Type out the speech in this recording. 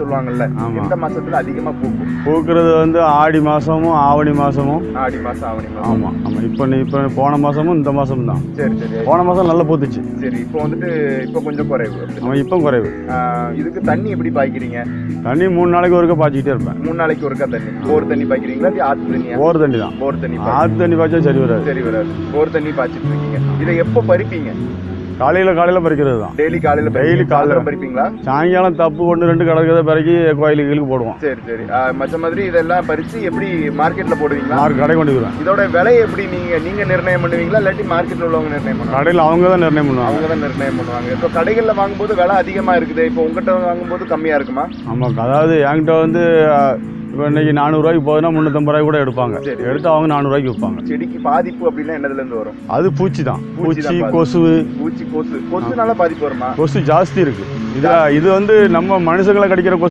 சொல்லுவாங்கல்ல, எந்த மாசத்துல அதிகமா பூக்கும்? பூக்கிறது வந்து ஆடி மாசமும் ஆவணி மாசமும். ஆடி மாசம் ஆவணி மாசம். ஆமா ஆமா. இப்போ போன மாசமும் இந்த மாசமும் தான். சரி சரி. போன மாசம் நல்லா பூத்துச்சு. சரி, இப்போ வந்துட்டு இப்போ கொஞ்சம் குறைவு. ஆமா, இப்போ குறைவு. இதுக்கு தண்ணி எப்படி பாய்க்கிறீங்க? தண்ணி 3 நாளைக்கு ஒருக்கா பாய்ச்சிக்கிட்டே இருப்பேன். 3 நாளைக்கு ஒருக்கா தண்ணி. போர் தண்ணி பாய்க்கிறீங்களா இல்ல ஆத்து தண்ணியா? போர் தண்ணி தான். போர் தண்ணி. ஆத்து தண்ணி பாய்ச்சா சரி வராது. சரி வராது. போர் தண்ணி பாய்ச்சிட்டு இருக்கீங்க. இதை எப்போ பறிப்பீங்க? காலையில பறிக்கிறது தான். டெய்லி காலையில பறிப்பீங்களா? சாயங்காலம் தப்பு 1-2 கிடக்கிறத பிறகு கோயிலுக்கு போடுவோம். சரி சரி. மற்ற மாதிரி இதெல்லாம் பறிச்சு எப்படி மார்க்கெட்ல போடுவீங்களா? கடை கொண்டு போடுவேன். இதோட விலை எப்படி நீங்க நிர்ணயம் பண்ணுவீங்களா இல்லாட்டி மார்க்கெட்ல உள்ளவங்க நிர்ணயம் பண்ணுவாங்க? கடையில் அவங்க தான் நிர்ணயம் பண்ணுவாங்க. அவங்க தான் நிர்ணயம் பண்ணுவாங்க. இப்போ கடைகளில் வாங்கும்போது விலை அதிகமா இருக்குது, இப்போ உங்ககிட்ட வாங்கும்போது கம்மியா இருக்குமா? ஆமா, அதாவது என்கிட்ட வந்து இப்போ இன்னைக்கு 400 ரூபாய்க்கு போகுதுன்னா 350 ரூபாய்க்கு கூட எடுப்பாங்க. எடுத்து அவங்க 400 ரூபாய்க்கு விற்பாங்க. செடிக்கு பாதிப்பு அப்படின்னா என்னதுல இருந்து வரும்? அது பூச்சி தான். பூச்சி, கொசு. கொசுனால பாதிப்பு வருமா? கொசு ஜாஸ்தி இருக்கு. இது வந்து நம்ம மனுஷங்களை கடிக்கிற கொசு